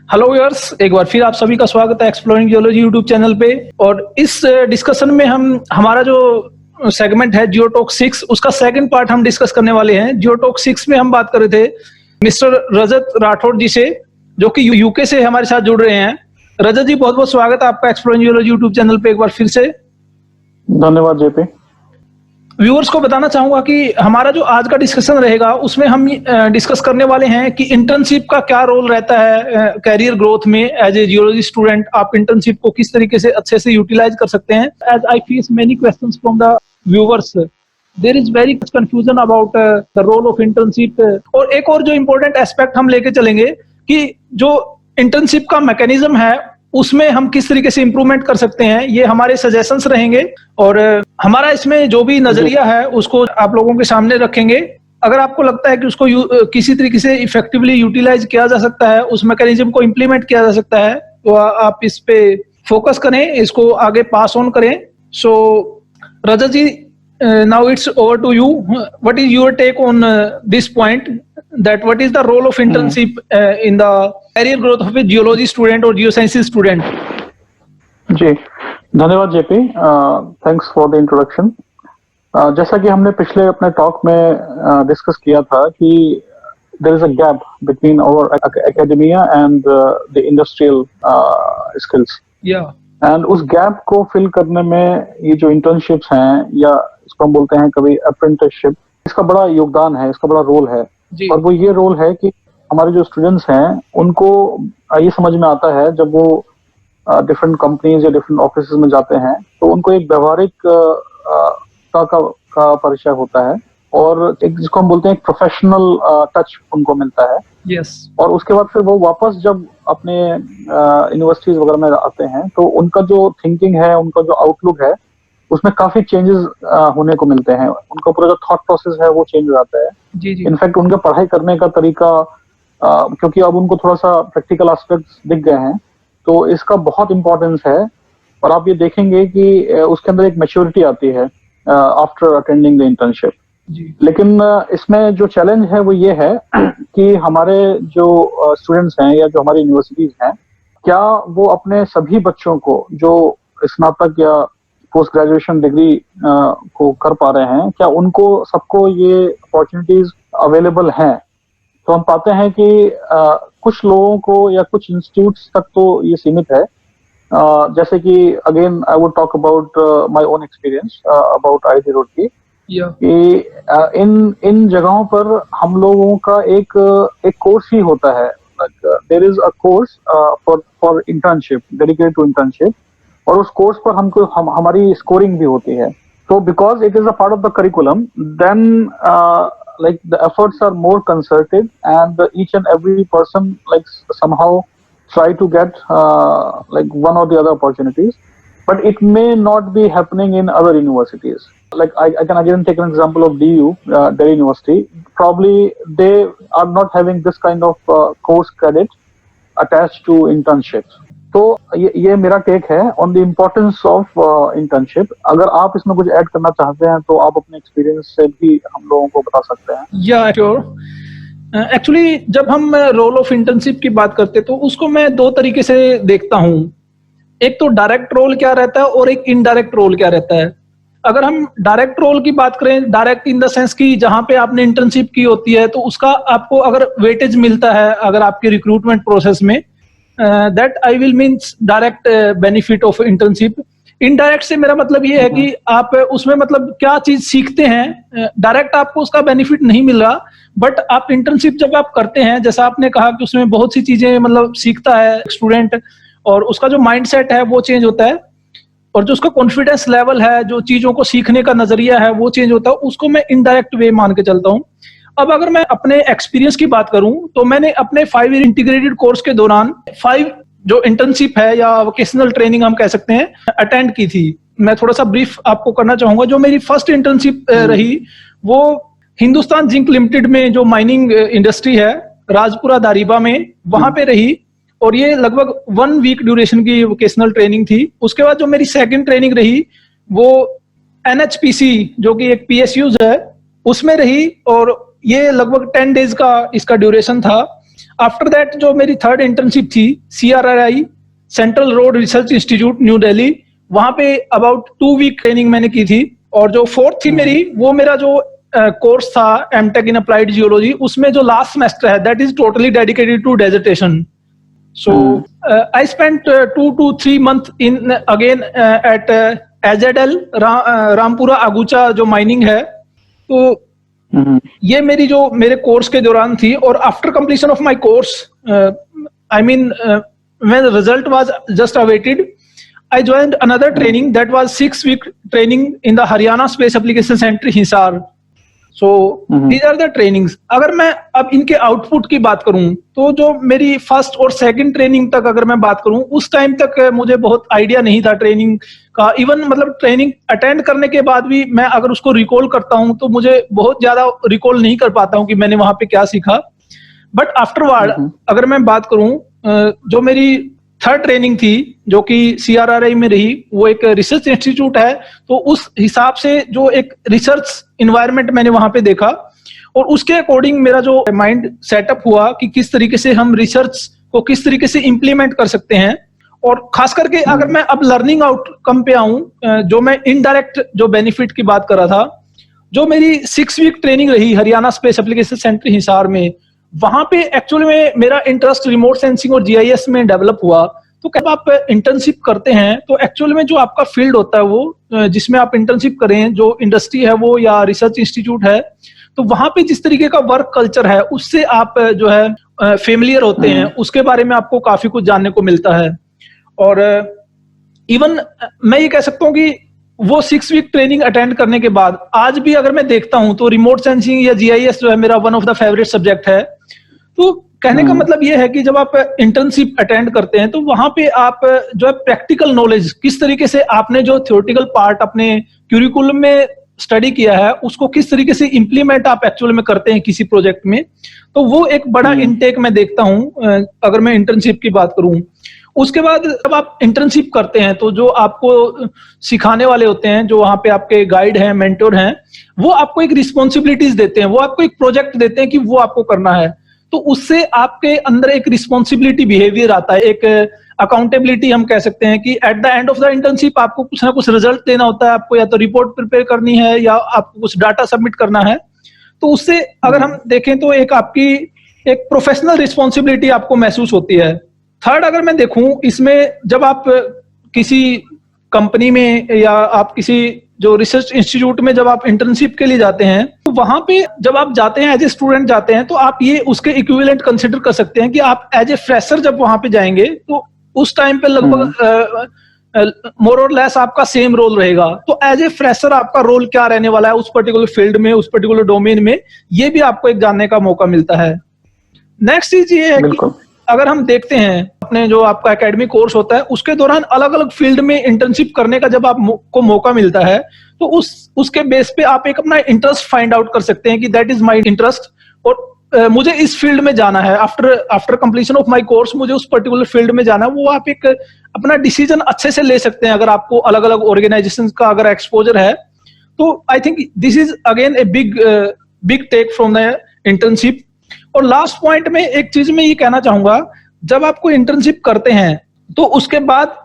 Hello viewers, एक बार फिर आप सभी का स्वागत है एक्सप्लोरिंग जियोलॉजी यूट्यूब चैनल पे। और इस डिस्कशन में हमारा जो सेगमेंट है जियोटॉक 6, उसका सेकंड पार्ट हम डिस्कस करने वाले हैं। जियोटॉक 6 में हम बात कर रहे थे मिस्टर रजत राठौड़ जी से, जो कि यूके से हमारे साथ जुड़ रहे हैं। रजत जी, बहुत बहुत स्वागत है आपका एक्सप्लोरिंग जियोलॉजी यूट्यूब चैनल पे एक बार फिर से। धन्यवाद जेपी। व्यूअर्स को बताना चाहूंगा कि हमारा जो आज का डिस्कशन रहेगा उसमें हम डिस्कस करने वाले हैं कि इंटर्नशिप का क्या रोल रहता है कैरियर ग्रोथ में। एज ए जियोलॉजी स्टूडेंट आप इंटर्नशिप को किस तरीके से अच्छे से यूटिलाइज कर सकते हैं। As I face many questions from the viewers, there is very much confusion about the role of internship. और एक और जो इम्पोर्टेंट एस्पेक्ट हम लेके चलेंगे कि जो इंटर्नशिप का मैकेनिज्म है उसमें हम किस तरीके से इंप्रूवमेंट कर सकते हैं, ये हमारे सजेशंस रहेंगे। और हमारा इसमें जो भी नजरिया है उसको आप लोगों के सामने रखेंगे। अगर आपको लगता है कि उसको किसी तरीके से इफेक्टिवली यूटिलाइज किया जा सकता है, उस मैकेनिज्म को इंप्लीमेंट किया जा सकता है, तो आप इस पे फोकस करें, इसको आगे पास ऑन करें। So Rajat ji, now it's over to you. What is your take on this point, that what is the role of internship in the career growth of a geology student or geosciences student? जी, धन्यवाद JP. Thanks for the introduction. जैसा कि हमने पिछले अपने talk में discuss किया था कि there is a gap between our academia and the industrial skills. And उस गैप को फिल करने में ये जो इंटर्नशिप्स हैं, या इसको हम बोलते हैं कभी अप्रेंटिसशिप, इसका बड़ा योगदान है, इसका बड़ा रोल है। और वो ये रोल है कि हमारे जो स्टूडेंट्स हैं उनको ये समझ में आता है जब वो डिफरेंट कंपनीज या डिफरेंट ऑफिस में जाते हैं, तो उनको एक व्यवहारिक का परिचय होता है और एक जिसको हम बोलते हैं एक प्रोफेशनल टच उनको मिलता है। और उसके बाद फिर वो वापस जब अपने यूनिवर्सिटीज वगैरह में आते हैं तो उनका जो थिंकिंग है, उनका जो आउटलुक है, उसमें काफी चेंजेस होने को मिलते हैं। उनका पूरा जो थॉट प्रोसेस है वो चेंज हो जाता है। इनफैक्ट उनका पढ़ाई करने का तरीका, क्योंकि अब उनको थोड़ा सा प्रैक्टिकल एस्पेक्ट्स दिख गए हैं, तो इसका बहुत इंपॉर्टेंस है। और आप ये देखेंगे कि उसके अंदर एक मैच्योरिटी आती है आफ्टर अटेंडिंग द इंटर्नशिप। लेकिन इसमें जो चैलेंज है वो ये है कि हमारे जो स्टूडेंट्स हैं या जो हमारी यूनिवर्सिटीज हैं, क्या वो अपने सभी बच्चों को जो स्नातक या पोस्ट ग्रेजुएशन डिग्री को कर पा रहे हैं, क्या उनको सबको ये अपॉर्चुनिटीज अवेलेबल हैं। तो हम पाते हैं कि कुछ लोगों को या कुछ इंस्टीट्यूट्स तक तो ये सीमित है। जैसे कि again I would talk about my own experience about IIT Roorkee कि इन जगहों पर हम लोगों का एक कोर्स ही होता है। There is a course for internship, dedicated to internship, और उस कोर्स पर हमारी स्कोरिंग भी होती है। तो because it is a part of the curriculum, then like the efforts are more concerted and each and every person like somehow try to get like one or the other opportunities, but it may not be happening in other universities. Like I can again take an example of DU, Delhi University. Probably they are not having this kind of course credit attached to internships. तो ये मेरा take है on the importance of internship. अगर आप इसमें कुछ add करना चाहते हैं तो आप अपने एक्सपीरियंस से भी हम लोगों को बता सकते हैं। या श्योर। एक्चुअली जब हम रोल ऑफ इंटर्नशिप की बात करते हैं तो उसको मैं दो तरीके से देखता हूँ। एक तो डायरेक्ट रोल क्या रहता है और एक इनडायरेक्ट रोल क्या रहता है। अगर हम डायरेक्ट रोल की बात करें, डायरेक्ट इन द सेंस कि जहां पे आपने इंटर्नशिप की होती है तो उसका आपको अगर वेटेज मिलता है अगर आपके रिक्रूटमेंट प्रोसेस में, that I will means direct benefit of internship। Indirect से मेरा मतलब ये है कि आप उसमें मतलब क्या चीज सीखते हैं। डायरेक्ट आपको उसका बेनिफिट नहीं मिल रहा, बट आप इंटर्नशिप जब आप करते हैं, जैसा आपने कहा कि उसमें बहुत सी चीजें मतलब सीखता है स्टूडेंट, और उसका जो माइंडसेट है वो चेंज होता है, और जो उसका कॉन्फिडेंस लेवल है, जो चीजों को सीखने का नजरिया है वो चेंज होता है। उसको मैं इनडायरेक्ट वे मान के चलता हूँ। अब अगर मैं अपने एक्सपीरियंस की बात करूं तो मैंने अपने 5 ईयर इंटीग्रेटेड कोर्स के दौरान 5 जो इंटर्नशिप है या वोकेशनल ट्रेनिंग हम कह सकते हैं, अटेंड की थी। मैं थोड़ा सा ब्रीफ आपको करना चाहूंगा। जो मेरी फर्स्ट इंटर्नशिप रही वो हिंदुस्तान जिंक लिमिटेड में जो माइनिंग इंडस्ट्री है राजपुरा दारीबा में, वहां पे रही, और ये लगभग 1 वीक ड्यूरेशन की वोकेशनल ट्रेनिंग थी। उसके बाद जो मेरी सेकंड ट्रेनिंग रही वो NHPC जो कि एक PSUs है उसमें रही, और ये लगभग 10 डेज का इसका ड्यूरेशन था। आफ्टर दैट जो मेरी थर्ड इंटर्नशिप थी CRRI central road research institute new Delhi, वहां पे अबाउट 2 वीक ट्रेनिंग मैंने की थी। और जो फोर्थ थी मेरी, वो मेरा जो कोर्स था एमटेक इन अप्लाइड जियोलॉजी, उसमें जो लास्ट सेमेस्टर है that is totally dedicated to dissertation. So I spent 2 to 3 months in again at AZL Rampura Agucha जो माइनिंग है। तो ये मेरी जो मेरे कोर्स के दौरान थी। और after completion of my course, I mean when the result was just awaited, I joined another training that was 6-week training in the Haryana Space Application Center Hisar. So these are the trainings. अगर मैं अब इनके output की बात करूं तो जो मेरी फर्स्ट और सेकंड ट्रेनिंग तक अगर मैं बात करूं, उस टाइम तक मुझे बहुत आइडिया नहीं था ट्रेनिंग का। इवन मतलब ट्रेनिंग अटेंड करने के बाद भी मैं अगर उसको रिकॉल करता हूं तो मुझे बहुत ज्यादा रिकॉल नहीं कर पाता हूं कि मैंने वहां पे क्या सीखा। बट आफ्टरवर्ड अगर मैं बात करूं, जो मेरी थर्ड ट्रेनिंग थी जो कि CRRI में रही, वो एक रिसर्च इंस्टीट्यूट है। तो उस हिसाब से जो एक रिसर्च इन्वायरमेंट मैंने वहां पे देखा और उसके अकॉर्डिंग मेरा जो माइंड सेटअप हुआ कि किस तरीके से हम रिसर्च को किस तरीके से इम्प्लीमेंट कर सकते हैं। और खास करके अगर मैं अब लर्निंग आउटकम पे आऊं, जो मैं इनडायरेक्ट जो बेनिफिट की बात कर रहा था, जो मेरी 6 वीक ट्रेनिंग रही Haryana space application centre Hisar में, वहां पे एक्चुअली में मेरा इंटरेस्ट रिमोट सेंसिंग और GIS में डेवलप हुआ। तो जब आप इंटर्नशिप करते हैं तो एक्चुअली में जो आपका फील्ड होता है, वो जिसमें आप इंटर्नशिप करें, जो इंडस्ट्री है वो या रिसर्च इंस्टीट्यूट है, तो वहां पे जिस तरीके का वर्क कल्चर है उससे आप जो है फेमिलियर होते हैं, उसके बारे में आपको काफी कुछ जानने को मिलता है। और इवन मैं ये कह सकता हूँ कि वो 6 वीक ट्रेनिंग अटेंड करने के बाद आज भी अगर मैं देखता हूं तो रिमोट सेंसिंग या GIS जो है मेरा one of the favourite subject है। तो कहने का मतलब ये है कि जब आप इंटर्नशिप अटेंड करते हैं तो वहां पे आप जो है प्रैक्टिकल नॉलेज, किस तरीके से आपने जो थ्योरेटिकल पार्ट अपने क्यूरिकुलम में स्टडी किया है उसको किस तरीके से इम्प्लीमेंट आप एक्चुअल में करते हैं किसी प्रोजेक्ट में, तो वो एक बड़ा इनटेक मैं देखता हूं अगर मैं इंटर्नशिप की बात करूं। उसके बाद जब आप इंटर्नशिप करते हैं तो जो आपको सिखाने वाले होते हैं, जो वहां पे आपके गाइड हैं, मेंटोर हैं, वो आपको एक रिस्पॉन्सिबिलिटीज देते हैं, वो आपको एक प्रोजेक्ट देते हैं कि वो आपको करना है। तो उससे आपके अंदर एक रिस्पॉन्सिबिलिटी बिहेवियर आता है, एक अकाउंटेबिलिटी हम कह सकते हैं कि at the end of the internship आपको कुछ ना कुछ रिजल्ट देना होता है, आपको या तो रिपोर्ट प्रिपेयर करनी है या आपको कुछ डाटा सबमिट करना है। तो उससे अगर हम देखें तो एक आपकी एक प्रोफेशनल रिस्पॉन्सिबिलिटी आपको महसूस होती है। थर्ड अगर मैं देखूं इसमें, जब आप किसी कंपनी में या आप किसी जो रिसर्च इंस्टीट्यूट में जब आप इंटर्नशिप के लिए जाते हैं, तो वहां पे जब आप जाते हैं एज ए स्टूडेंट जाते हैं, तो आप ये उसके इक्विवेलेंट कंसिडर कर सकते हैं कि आप एज ए फ्रेशर जब वहां पे जाएंगे तो उस टाइम पे लगभग मोर और लेस आपका सेम रोल रहेगा। तो एज ए फ्रेशर आपका रोल क्या रहने वाला है उस पर्टिकुलर फील्ड में, उस पर्टिकुलर डोमेन में, ये भी आपको एक जानने का मौका मिलता है। नेक्स्ट चीज ये है कि अगर हम देखते हैं अपने जो आपका एकेडमिक कोर्स होता है उसके दौरान अलग अलग फील्ड में इंटर्नशिप करने का जब आपको मौका मिलता है, तो उसके बेस पे आप एक अपना इंटरेस्ट फाइंड आउट कर सकते हैं कि दैट इज माय इंटरेस्ट और मुझे इस फील्ड में जाना है। After completion of my course मुझे उस पर्टिकुलर फील्ड में जाना है। वो आप एक अपना डिसीजन अच्छे से ले सकते हैं अगर आपको अलग अलग ऑर्गेनाइजेशन का अगर एक्सपोजर है। तो I think this is again a big tech from the internship. और लास्ट पॉइंट में एक चीज मैं ये कहना चाहूंगा, जब आपको इंटर्नशिप करते हैं तो उसके बाद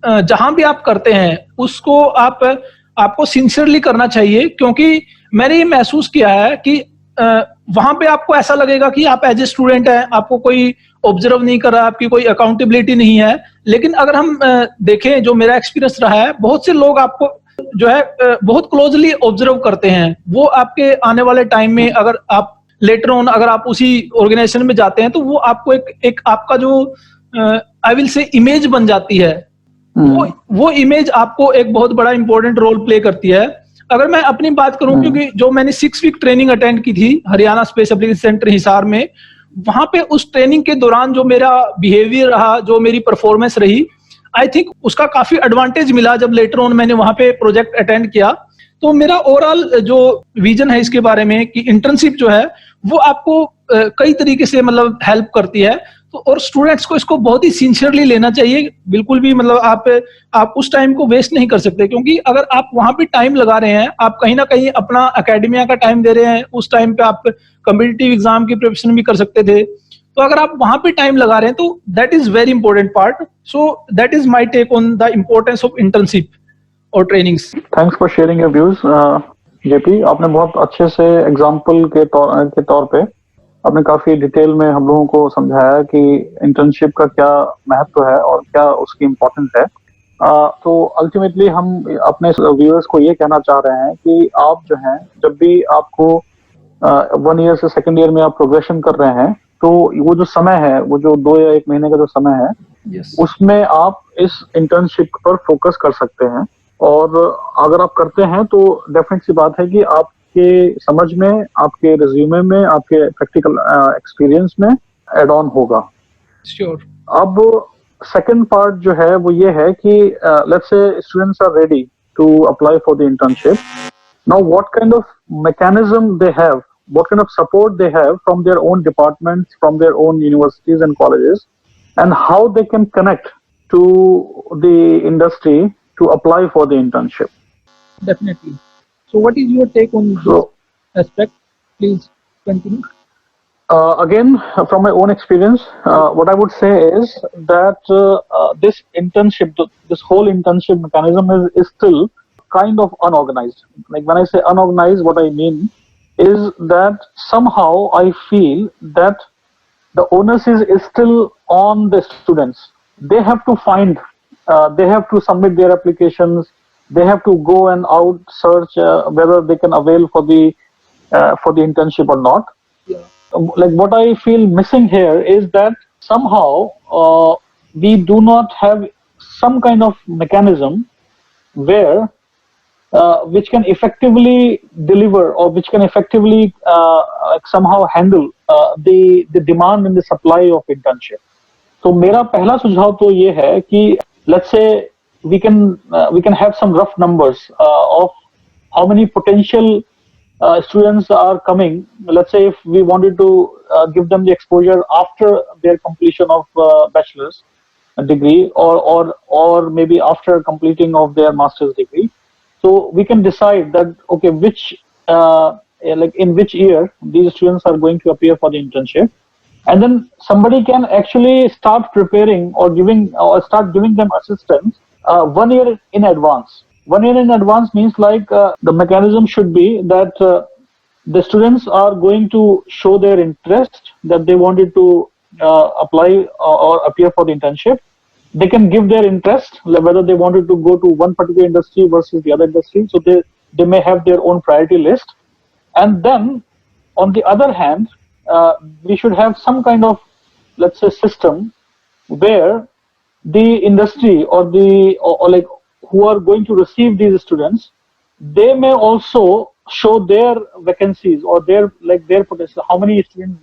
जहां भी आप करते हैं उसको आपको सिंसियरली करना चाहिए, क्योंकि मैंने ये महसूस किया है कि वहां पे आपको ऐसा लगेगा कि आप एज ए स्टूडेंट हैं, आपको कोई ऑब्जर्व नहीं कर रहा, आपकी कोई अकाउंटेबिलिटी नहीं है। लेकिन अगर हम देखें, जो मेरा एक्सपीरियंस रहा है, बहुत से लोग आपको जो है बहुत क्लोजली ऑब्जर्व करते हैं। वो आपके आने वाले टाइम में अगर आप लेटर ऑन अगर आप उसी ऑर्गेनाइजेशन में जाते हैं तो वो आपको एक आपका जो आई विल से इमेज बन जाती है। वो इमेज आपको एक बहुत बड़ा इंपॉर्टेंट रोल प्ले करती है। अगर मैं अपनी बात करूं, क्योंकि जो मैंने 6 वीक ट्रेनिंग अटेंड की थी Haryana space application centre Hisar में, वहां पे उस ट्रेनिंग के दौरान जो मेरा बिहेवियर रहा, जो मेरी परफॉर्मेंस रही, आई थिंक उसका काफी एडवांटेज मिला। जब लेटर ऑन मैंने वहां पे प्रोजेक्ट अटेंड किया तो मेरा ओवरऑल जो विजन है इसके बारे में कि इंटर्नशिप जो है वो आपको कई तरीके से मतलब हेल्प करती है। तो और स्टूडेंट्स को इसको बहुत ही सिंसियरली लेना चाहिए। बिल्कुल भी मतलब आप उस टाइम को वेस्ट नहीं कर सकते, क्योंकि अगर आप वहां पे टाइम लगा रहे हैं, आप कहीं ना कहीं अपना एकेडमिया का टाइम दे रहे हैं, उस टाइम पे आप कॉम्पिटिटिव एग्जाम की प्रिपरेशन भी कर सकते थे। तो अगर आप वहां पे टाइम लगा रहे हैं तो that is very important part. So that is my take on the importance of internship और trainings. Thanks for sharing your views JP. आपने बहुत अच्छे से एग्जांपल के तौर पे आपने काफी डिटेल में हम लोगों को समझाया कि इंटर्नशिप का क्या महत्व है और क्या उसकी इम्पोर्टेंस है. तो अल्टीमेटली हम अपने व्यूअर्स को ये कहना चाह रहे हैं कि आप जो हैं, जब भी आपको 1 ईयर से 2nd ईयर में आप प्रोग्रेशन कर रहे हैं, तो वो जो समय है, वो जो 2 या 1 महीने का जो समय है, yes. उसमें आप इस इंटर्नशिप पर फोकस कर सकते हैं. और अगर आप करते हैं तो डेफिनेट सी बात है कि आपके समझ में, आपके रिज्यूमे में, आपके प्रैक्टिकल एक्सपीरियंस में एड ऑन होगा. Sure. अब सेकंड पार्ट जो है वो ये है कि let's say students are ready to apply for the internship. Now what kind of mechanism they have, what kind of support they have from their own departments, from their own universities and colleges, and how they can connect to the industry to apply for the internship. Definitely. So what is your take on this aspect? Please continue. Again, from my own experience, what I would say is that this internship, this whole internship mechanism is still kind of unorganized. Like when I say unorganized, what I mean is that somehow I feel that the onus is still on the students. They have to find, they have to submit their applications, they have to go and out search whether they can avail for the internship or not. Yeah. Like what I feel missing here is that somehow we do not have some kind of mechanism where which can effectively deliver or which can effectively somehow handle the demand and the supply of internship. तो मेरा पहला सुझाव तो ये है कि let's say we can have some rough numbers of how many potential students are coming. Let's say if we wanted to give them the exposure after their completion of bachelor's degree or maybe after completing of their master's degree. So we can decide that, okay, which like in which year these students are going to appear for the internship, and then somebody can actually start preparing or start giving them assistance 1 year in advance. 1 year in advance means like the mechanism should be that the students are going to show their interest that they wanted to apply or appear for the internship. They can give their interest, whether they wanted to go to one particular industry versus the other industry. So they may have their own priority list. And then, on the other hand, we should have some kind of, let's say, system where the industry or like who are going to receive these students, they may also show their vacancies or their potential, how many students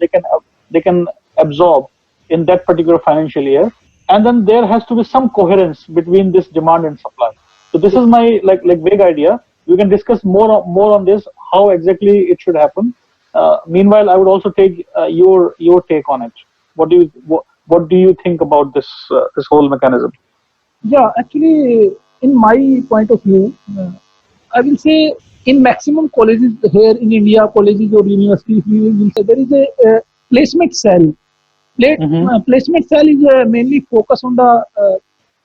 they can absorb in that particular financial year. And then there has to be some coherence between this demand and supply. So this is my like vague idea. We can discuss more on this, how exactly it should happen. Meanwhile, I would also take your take on it. What do you think about this whole mechanism? Yeah, actually, in my point of view, I will say in maximum colleges here in India, colleges or universities, we will say there is a placement cell. Placement cell is mainly focused on the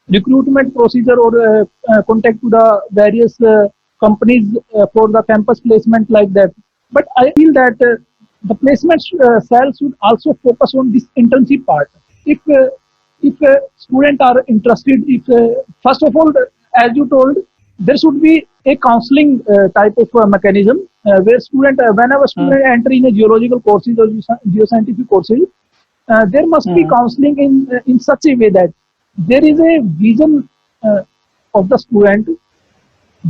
recruitment procedure or contact to the various companies for the campus placement like that. But I feel that the placement cell should also focus on this internship part. If students are interested, if first of all, as you told, there should be a counseling type of mechanism where whenever student enter in a geological courses or geoscientific courses, there must be counseling in such a way that there is a vision of the student,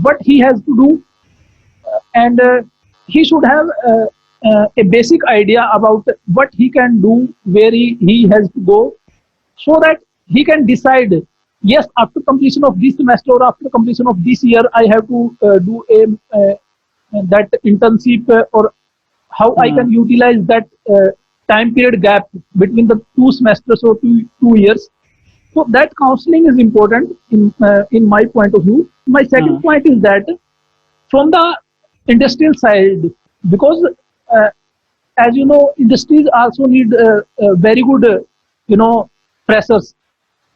what he has to do, and he should have a basic idea about what he can do, where he has to go, so that he can decide, yes, after completion of this semester or after completion of this year, I have to do that internship or how I can utilize that time period gap between the 2 semesters or 2 years. So that counseling is important in my point of view. My second point is that from the industrial side, because as you know, industries also need very good, freshers.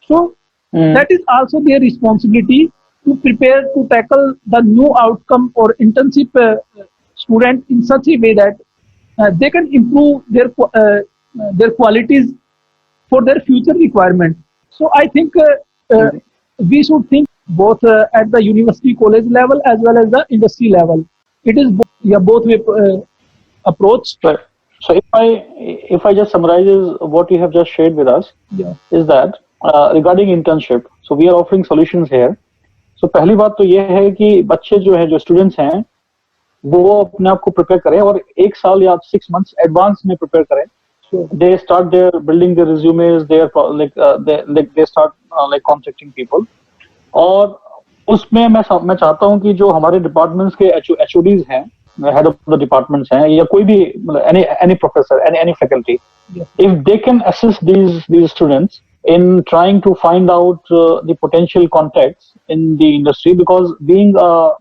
So that is also their responsibility to prepare to tackle the new outcome or internship student in such a way that they can improve their qualities for their future requirement. So I think we should think both at the university college level as well as the industry level. It is both way approach. Right. So if I just summarize what you have just shared with us, is that regarding internship, so we are offering solutions here. So पहली बात तो ये है कि बच्चे जो students हैं वो अपने आप को प्रिपेयर करें और 1 साल या 6 months एडवांस में प्रिपेयर करें. They start their building their resumes, they start contacting people. और उसमें मैं चाहता हूँ कि जो हमारे डिपार्टमेंट्स के HODs हैं, head of the departments हैं, या कोई भी any professor, any faculty, if they can assist these students in trying to find out the potential contacts in the industry, because being a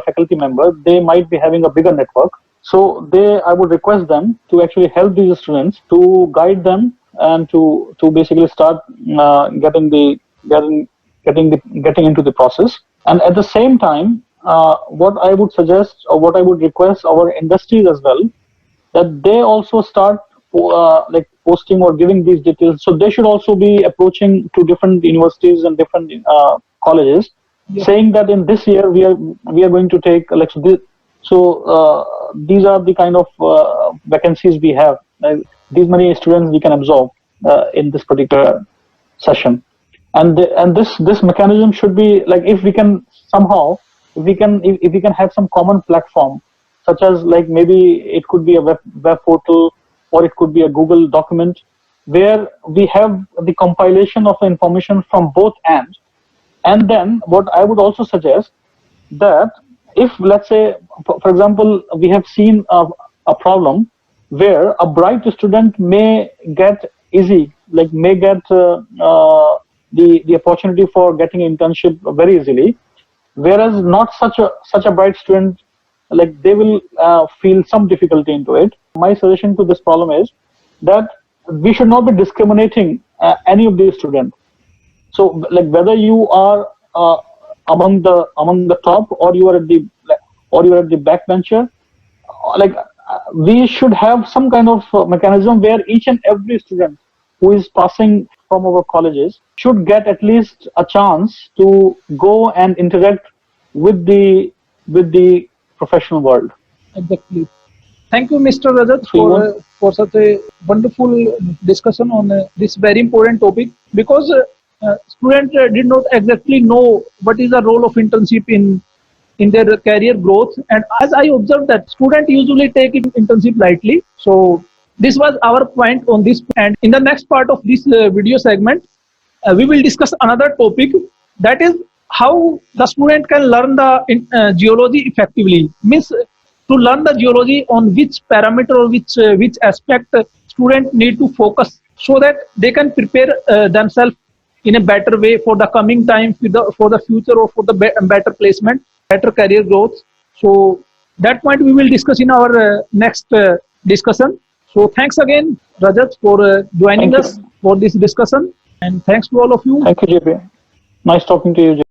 faculty member, they might be having a bigger network. So I would request them to actually help these students, to guide them and to basically start getting into the process. And at the same time, what I would suggest or what I would request our industries as well, that they also start posting or giving these details. So they should also be approaching to different universities and different colleges, saying that in this year we are going to take these are the kind of vacancies we have. These many students we can absorb in this particular session, and this mechanism should be like, if we can somehow, if we can have some common platform, such as maybe it could be a web portal, or it could be a Google document, where we have the compilation of the information from both ends. And then what I would also suggest, that if, let's say, for example, we have seen a problem where a bright student may get the opportunity for getting internship very easily, whereas not such a bright student, they will feel some difficulty into it. My suggestion to this problem is that we should not be discriminating any of these students. So whether you are among the top, or you are at the backbencher, we should have some kind of mechanism where each and every student who is passing from our colleges should get at least a chance to go and interact with the professional world. Exactly. Thank you, Mr. Rajat, for such a wonderful discussion on this very important topic, because students did not exactly know what is the role of internship in their career growth. And as I observed that students usually take internship lightly. So this was our point on this. And in the next part of this video segment, we will discuss another topic, that is how the student can learn the geology effectively. Means to learn the geology, on which parameter or which aspect student need to focus, so that they can prepare themselves in a better way for the coming time, for the future, or for the better placement, better career growth. So that point we will discuss in our next discussion. So thanks again, Rajat, for joining us for this discussion, and thanks to all of you. Thank you, JP. Nice talking to you, JP.